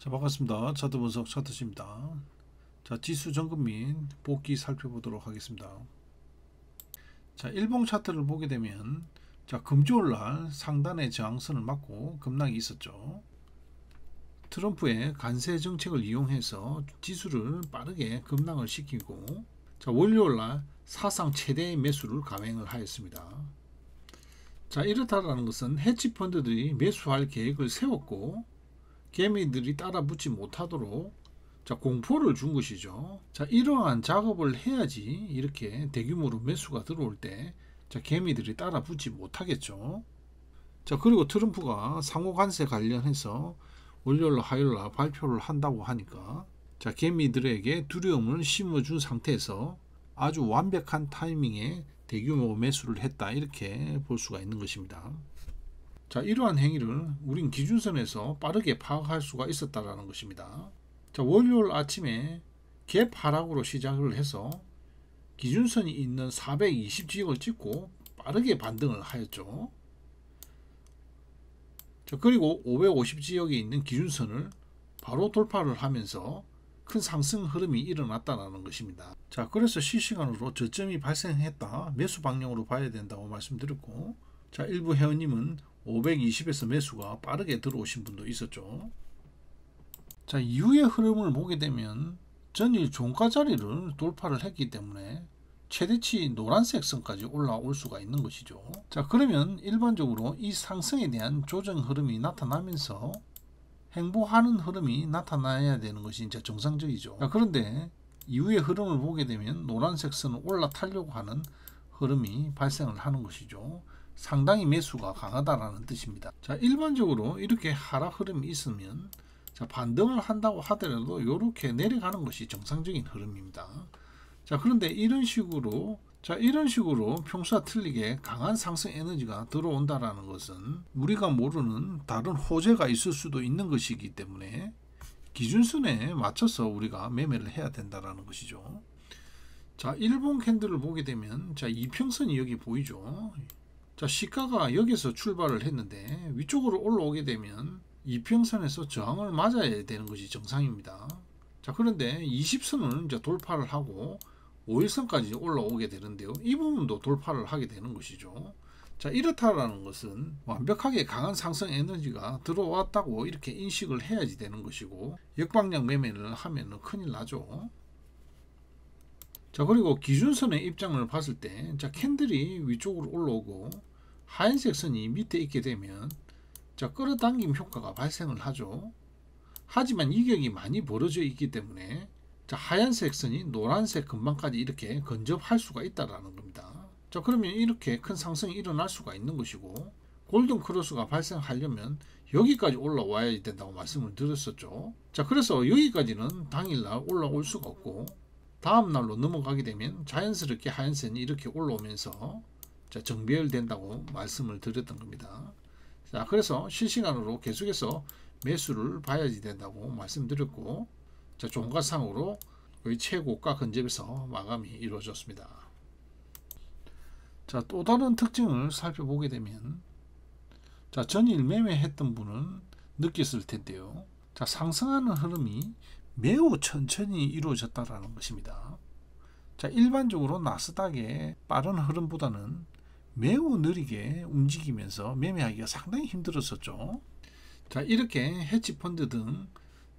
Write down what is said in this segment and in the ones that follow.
자, 반갑습니다. 차트 분석 차트입니다. 자, 지수 점검 및 복귀 살펴보도록 하겠습니다. 자, 일봉 차트를 보게 되면 자, 금주월 날 상단의 저항선을 맞고 급락이 있었죠. 트럼프의 관세 정책을 이용해서 지수를 빠르게 급락을 시키고 자, 월요일 날 사상 최대의 매수를 감행을 하였습니다. 자, 이렇다라는 것은 헤지 펀드들이 매수할 계획을 세웠고 개미들이 따라 붙지 못하도록 자, 공포를 준 것이죠. 자, 이러한 작업을 해야지 이렇게 대규모로 매수가 들어올 때 자, 개미들이 따라 붙지 못하겠죠. 자, 그리고 트럼프가 상호 관세 관련해서 월요일 화요일 날 발표를 한다고 하니까 자, 개미들에게 두려움을 심어준 상태에서 아주 완벽한 타이밍에 대규모 매수를 했다, 이렇게 볼 수가 있는 것입니다. 자, 이러한 행위를 우린 기준선에서 빠르게 파악할 수가 있었다라는 것입니다. 자, 월요일 아침에 갭 하락으로 시작을 해서 기준선이 있는 420 지역을 찍고 빠르게 반등을 하였죠. 자, 그리고 550 지역에 있는 기준선을 바로 돌파를 하면서 큰 상승 흐름이 일어났다는 것입니다. 자, 그래서 실시간으로 저점이 발생했다, 매수 방향으로 봐야 된다고 말씀드렸고, 자, 일부 회원님은 520에서 매수가 빠르게 들어오신 분도 있었죠. 자, 이후의 흐름을 보게 되면 전일 종가 자리를 돌파를 했기 때문에 최대치 노란색 선까지 올라올 수가 있는 것이죠. 자, 그러면 일반적으로 이 상승에 대한 조정 흐름이 나타나면서 행보하는 흐름이 나타나야 되는 것이 이제 정상적이죠. 자, 그런데 이후의 흐름을 보게 되면 노란색 선을 올라타려고 하는 흐름이 발생을 하는 것이죠. 상당히 매수가 강하다라는 뜻입니다. 자, 일반적으로 이렇게 하락 흐름이 있으면 자, 반등을 한다고 하더라도 이렇게 내려가는 것이 정상적인 흐름입니다. 자, 그런데 이런 식으로 평소와 틀리게 강한 상승 에너지가 들어온다라는 것은 우리가 모르는 다른 호재가 있을 수도 있는 것이기 때문에 기준선에 맞춰서 우리가 매매를 해야 된다라는 것이죠. 자, 일본 캔들을 보게 되면 자, 이평선이 여기 보이죠. 자, 시가가 여기서 출발을 했는데 위쪽으로 올라오게 되면 이평선에서 저항을 맞아야 되는 것이 정상입니다. 자, 그런데 20선을 이제 돌파를 하고 5일선까지 올라오게 되는데요, 이 부분도 돌파를 하게 되는 것이죠. 자, 이렇다라는 것은 완벽하게 강한 상승 에너지가 들어왔다고 이렇게 인식을 해야지 되는 것이고, 역방향 매매를 하면 큰일 나죠. 자, 그리고 기준선의 입장을 봤을 때 자, 캔들이 위쪽으로 올라오고 하얀색 선이 밑에 있게 되면 자, 끌어당김 효과가 발생을 하죠. 하지만 이격이 많이 벌어져 있기 때문에 자, 하얀색 선이 노란색 근방까지 이렇게 근접할 수가 있다라는 겁니다. 자, 그러면 이렇게 큰 상승이 일어날 수가 있는 것이고, 골든 크로스가 발생하려면 여기까지 올라와야 된다고 말씀을 드렸었죠. 자, 그래서 여기까지는 당일날 올라올 수가 없고 다음날로 넘어가게 되면 자연스럽게 하얀선이 이렇게 올라오면서 자, 정배열된다고 말씀을 드렸던 겁니다. 자, 그래서 실시간으로 계속해서 매수를 봐야지 된다고 말씀드렸고, 자, 종가상으로 거의 최고가 근접에서 마감이 이루어졌습니다. 자, 또 다른 특징을 살펴보게 되면 자, 전일 매매했던 분은 느꼈을 텐데요. 자, 상승하는 흐름이 매우 천천히 이루어졌다라는 것입니다. 자, 일반적으로 나스닥의 빠른 흐름보다는 매우 느리게 움직이면서 매매하기가 상당히 힘들었었죠. 자, 이렇게 헤지펀드 등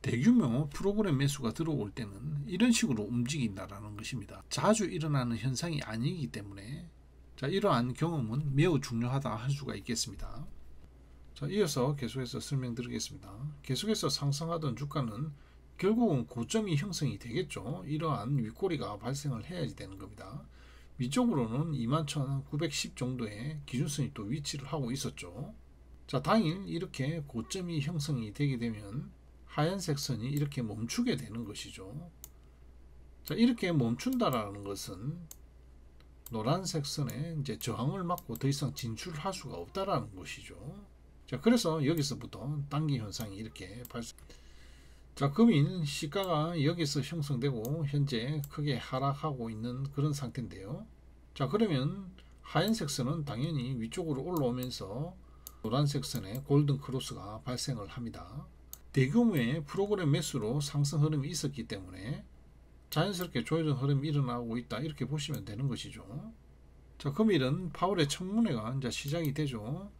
대규모 프로그램 매수가 들어올 때는 이런 식으로 움직인다라는 것입니다. 자주 일어나는 현상이 아니기 때문에 자, 이러한 경험은 매우 중요하다 할 수가 있겠습니다. 자, 이어서 계속해서 설명드리겠습니다. 계속해서 상승하던 주가는 결국은 고점이 형성이 되겠죠. 이러한 윗꼬리가 발생을 해야지 되는 겁니다. 위쪽으로는 21,910 정도의 기준선이 또 위치를 하고 있었죠. 자, 당일 이렇게 고점이 형성이 되게 되면 하얀색 선이 이렇게 멈추게 되는 것이죠. 자, 이렇게 멈춘다라는 것은 노란색 선에 이제 저항을 맞고 더 이상 진출할 수가 없다라는 것이죠. 자, 그래서 여기서부터 단기 현상이 이렇게 발생. 자, 금일 시가가 여기서 형성되고 현재 크게 하락하고 있는 그런 상태인데요. 자, 그러면 하얀색 선은 당연히 위쪽으로 올라오면서 노란색 선에 골든 크로스가 발생을 합니다. 대규모의 프로그램 매수로 상승 흐름이 있었기 때문에 자연스럽게 조정 흐름이 일어나고 있다, 이렇게 보시면 되는 것이죠. 자, 금일은 파월의 청문회가 이제 시작이 되죠.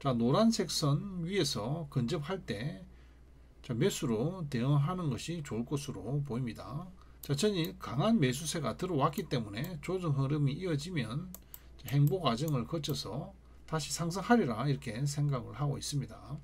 자, 노란색 선 위에서 근접할 때 자, 매수로 대응하는 것이 좋을 것으로 보입니다. 자, 전일 강한 매수세가 들어왔기 때문에 조정 흐름이 이어지면 행보 과정을 거쳐서 다시 상승하리라, 이렇게 생각을 하고 있습니다.